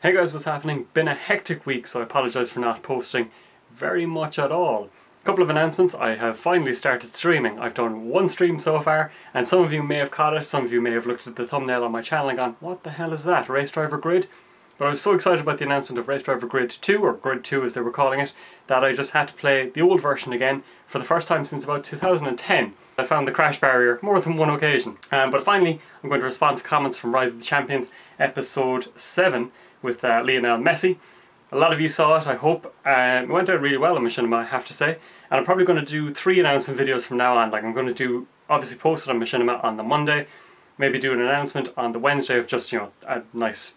Hey guys, what's happening? Been a hectic week, so I apologise for not posting very much at all. A couple of announcements. I have finally started streaming. I've done one stream so far, and some of you may have caught it, some of you may have looked at the thumbnail on my channel and gone, what the hell is that, Race Driver Grid? But I was so excited about the announcement of Race Driver Grid 2, or Grid 2 as they were calling it, that I just had to play the old version again for the first time since about 2010. I found the crash barrier more than one occasion. But finally, I'm going to respond to comments from Rise of the Champions episode 7 with Lionel Messi. A lot of you saw it, I hope. It went out really well on Machinima, I have to say. And I'm probably going to do 3 announcement videos from now on. Like, I'm going to do, obviously post it on Machinima on the Monday, maybe do an announcement on the Wednesday of just, a nice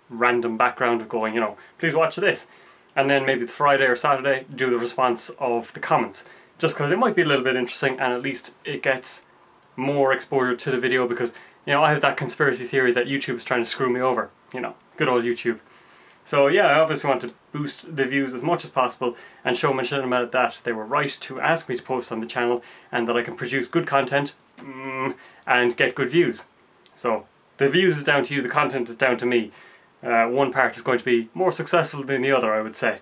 random background of going, please watch this. And then maybe the Friday or Saturday, do the response of the comments. Just because it might be a little bit interesting, and at least it gets more exposure to the video, because, I have that conspiracy theory that YouTube is trying to screw me over. Good old YouTube. So yeah, I obviously want to boost the views as much as possible and show Machinima that they were right to ask me to post on the channel, and that I can produce good content and get good views. So the views is down to you, the content is down to me. One part is going to be more successful than the other, I would say.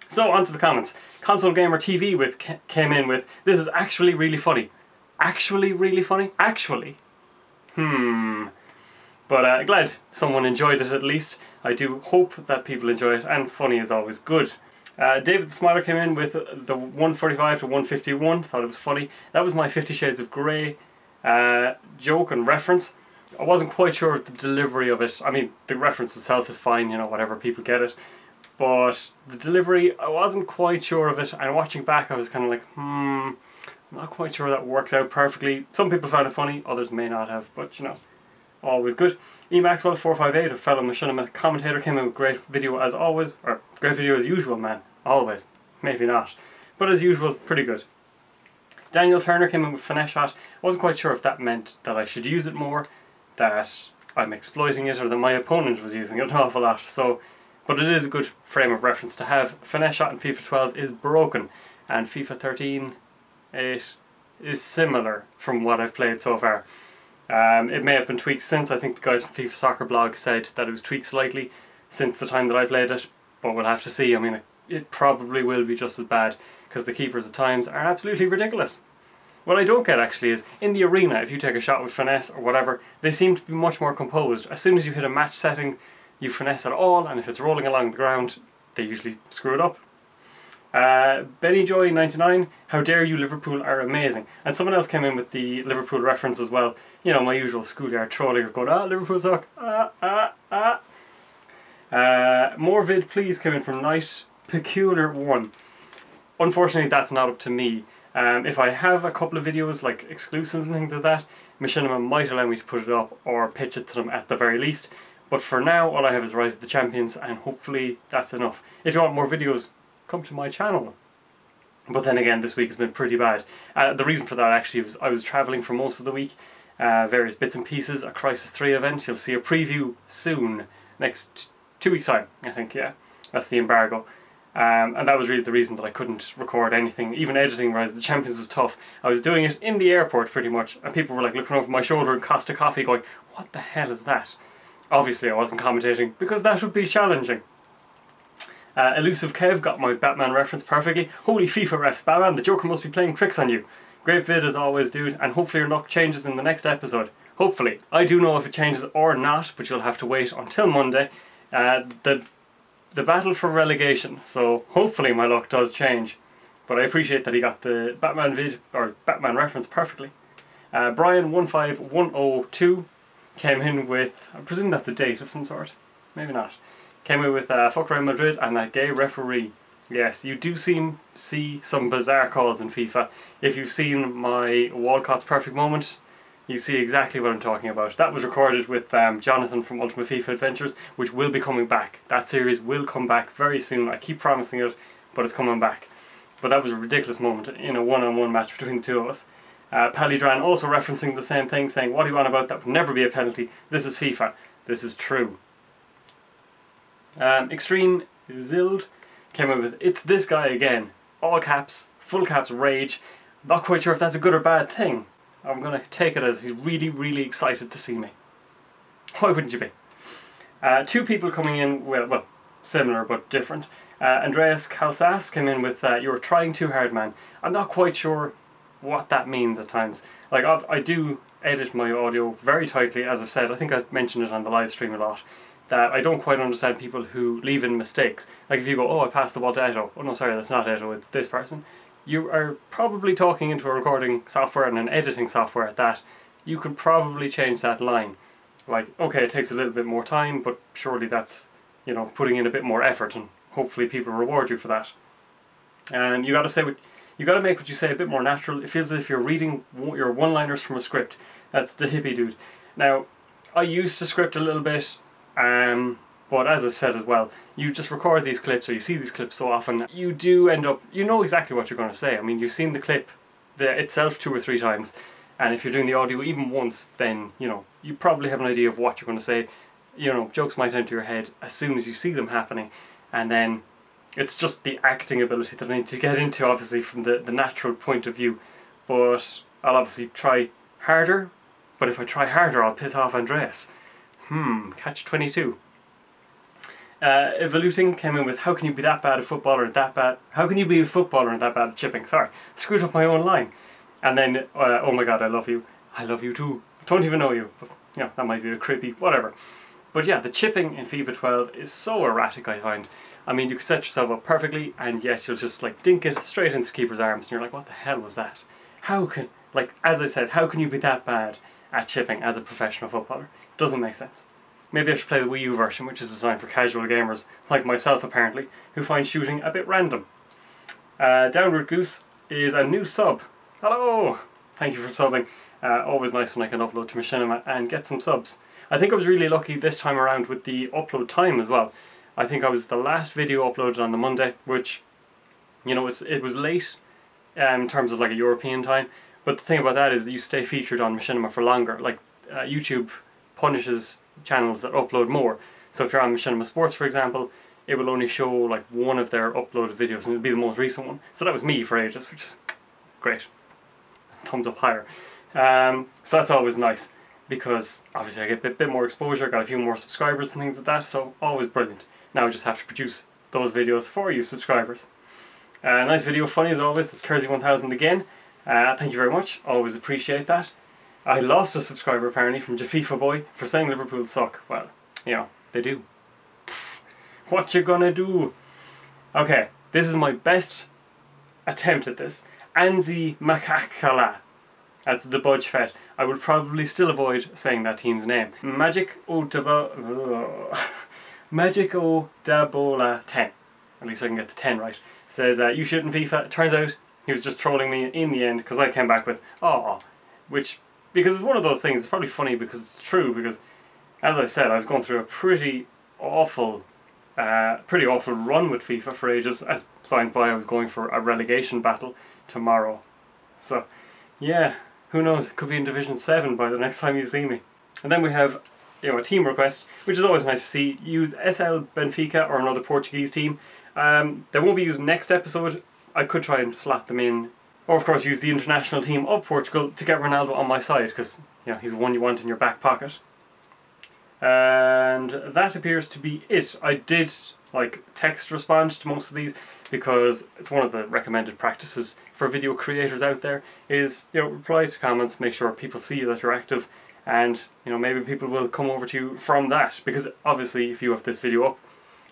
So on to the comments. Console Gamer TV came in with, this is actually really funny. Actually really funny? Actually? But glad someone enjoyed it at least. I do hope that people enjoy it, and funny is always good. David the Smiler came in with the 145 to 151, thought it was funny. That was my 50 Shades of Grey joke and reference. I wasn't quite sure of the delivery of it. I mean, the reference itself is fine, whatever, people get it. But the delivery, I wasn't quite sure of it, and watching back I was kind of like, I'm not quite sure that works out perfectly. Some people found it funny, others may not have, but always good. eMaxwell458, a fellow Machinima commentator, came in with great video as always, or great video as usual, man, always, maybe not, but as usual, pretty good. Daniel Turner came in with Finesse Shot. I wasn't quite sure if that meant that I should use it more, that I'm exploiting it, or that my opponent was using it an awful lot, but it is a good frame of reference to have. Finesse Shot in FIFA 12 is broken, and FIFA 13, it is similar from what I've played so far. It may have been tweaked since. I think the guys from FIFA Soccer Blog said that it was tweaked slightly since the time that I played it, but we'll have to see. I mean, it probably will be just as bad, because the keepers at times are absolutely ridiculous. What I don't get actually is, in the arena, if you take a shot with finesse or whatever, they seem to be much more composed. As soon as you hit a match setting, you finesse at all, and if it's rolling along the ground, they usually screw it up. BennyJoy99, how dare you, Liverpool are amazing. And someone else came in with the Liverpool reference as well. My usual schoolyard trolling, going, Liverpool suck, More vid please came in from Night Peculiar 1. Unfortunately, that's not up to me. If I have a couple of videos, like exclusives and things like that, Machinima might allow me to put it up or pitch it to them at the very least. But for now, all I have is Rise of the Champions, and hopefully that's enough. If you want more videos, come to my channel. But then again, this week has been pretty bad. The reason for that actually was I was travelling for most of the week. Various bits and pieces, a Crisis 3 event. You'll see a preview soon, next 2 weeks time, I think, yeah. That's the embargo. And that was really the reason that I couldn't record anything. Even editing Rise of the Champions was tough. I was doing it in the airport pretty much, and people were like looking over my shoulder in Costa Coffee going, what the hell is that? Obviously I wasn't commentating, because that would be challenging. Elusive Kev got my Batman reference perfectly. Holy FIFA refs, Batman, the Joker must be playing tricks on you. Great vid as always, dude, and hopefully your luck changes in the next episode. Hopefully. I do know if it changes or not, but you'll have to wait until Monday. The battle for relegation, so hopefully my luck does change. But I appreciate that he got the Batman vid, or Batman reference perfectly. Brian15102 came in with, I presume that's a date of some sort, maybe not. Came in with fuck Real Madrid and that gay referee. Yes, you do see some bizarre calls in FIFA. If you've seen my Walcott's Perfect Moment, you see exactly what I'm talking about. That was recorded with Jonathan from Ultimate FIFA Adventures, which will be coming back. That series will come back very soon. I keep promising it, but it's coming back. But that was a ridiculous moment in a one-on-one match between the two of us. Palidran also referencing the same thing, saying, what are you on about? That would never be a penalty. This is FIFA. This is true. Extreme Zild came in with, it's this guy again. All caps, full caps, rage. Not quite sure if that's a good or bad thing. I'm going to take it as he's really, really excited to see me. Why wouldn't you be? Two people coming in, well, similar but different. Andreas Calsas came in with, "You're trying too hard, man." I'm not quite sure what that means at times. Like, I do edit my audio very tightly, as I've said. I think I mentioned it on the live stream a lot, that I don't quite understand people who leave in mistakes. Like if you go, "Oh, I passed the ball to Eto." "Oh no, sorry, that's not Eto, it's this person." You are probably talking into a recording software and an editing software at that. You could probably change that line. Like, okay, it takes a little bit more time, but surely that's, you know, putting in a bit more effort, and hopefully people reward you for that. And you gotta make what you say a bit more natural. It feels as if you're reading your one-liners from a script. That's the hippie dude. Now, I used to script a little bit, but as I said as well, you just record these clips, or you see these clips so often, you do end up, you know exactly what you're going to say. I mean, you've seen the clip itself 2 or 3 times, and if you're doing the audio even once, then, you know, you probably have an idea of what you're going to say. You know, jokes might enter your head as soon as you see them happening, and then it's just the acting ability that I need to get into, obviously, from the natural point of view. But I'll obviously try harder, but if I try harder, I'll piss off Andreas. Catch 22. Evoluting came in with, "How can you be that bad a footballer and that bad? How can you be a footballer and that bad at chipping?" Sorry, screwed up my own line. And then, "Oh my god, I love you. I love you too. Don't even know you." But, you know, that might be a creepy, whatever. But yeah, the chipping in FIFA 12 is so erratic, I find. I mean, you can set yourself up perfectly, and yet you'll just like dink it straight into the keeper's arms, and you're like, what the hell was that? How can, like, as I said, how can you be that bad at chipping as a professional footballer? It doesn't make sense. Maybe I should play the Wii U version, which is designed for casual gamers, like myself apparently, who find shooting a bit random. Downward Goose is a new sub. Hello! Thank you for subbing. Always nice when I can upload to Machinima and get some subs. I think I was really lucky this time around with the upload time as well. I think I was the last video uploaded on the Monday, which, you know, it was late in terms of like a European time, but the thing about that is that you stay featured on Machinima for longer. Like, YouTube punishes channels that upload more. So if you're on Machinima Sports, for example, it will only show like one of their uploaded videos, and it'll be the most recent one. So that was me for ages, which is great. Thumbs up higher. So that's always nice, because obviously I get a bit more exposure, got a few more subscribers and things like that, so always brilliant. Now I just have to produce those videos for you subscribers. Nice video, funny as always. That's Kersey1000 again. Thank you very much, always appreciate that. I lost a subscriber apparently from Jafifa Boy for saying Liverpool suck. Well, you know, they do. What you gonna do? Okay, this is my best attempt at this. Anzi Makakala. That's the Budge Fet. I would probably still avoid saying that team's name. Magic Dabola 10. At least I can get the 10 right. Says, "You shit in FIFA." It turns out he was just trolling me in the end, because I came back with, "Oh," which, because it's one of those things, it's probably funny because it's true, because as I said, I was going through a pretty awful run with FIFA for ages. As signs by, I was going for a relegation battle tomorrow. So, yeah, who knows, it could be in Division 7 by the next time you see me. And then we have, you know, a team request, which is always nice to see. Use SL Benfica or another Portuguese team. They won't be used next episode. I could try and slot them in. Or of course use the international team of Portugal to get Ronaldo on my side, because, you know, he's the one you want in your back pocket. And that appears to be it. I did like text respond to most of these, because it's one of the recommended practices for video creators out there, is, you know, reply to comments, make sure people see that you're active, and, you know, maybe people will come over to you from that, because obviously if you have this video up,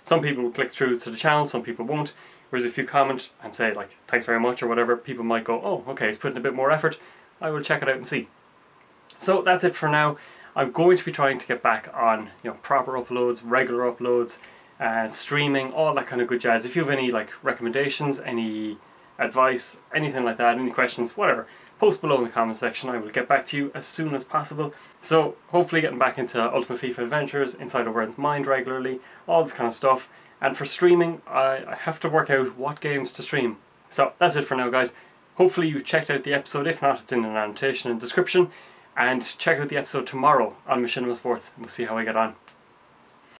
some people will click through to the channel, some people won't. Whereas if you comment and say like, "Thanks very much" or whatever, people might go, "Oh, okay, he's putting a bit more effort, I will check it out and see." So that's it for now. I'm going to be trying to get back on, you know, proper uploads, regular uploads, and streaming, all that kind of good jazz. If you have any like recommendations, any advice, anything like that, any questions, whatever, post below in the comment section. I will get back to you as soon as possible. So hopefully getting back into Ultimate FIFA Adventures, Inside O'Brien's Mind regularly, all this kind of stuff. And for streaming, I have to work out what games to stream. So that's it for now, guys. Hopefully you checked out the episode. If not, it's in an annotation and description. And check out the episode tomorrow on Machinima Sports. We'll see how I get on.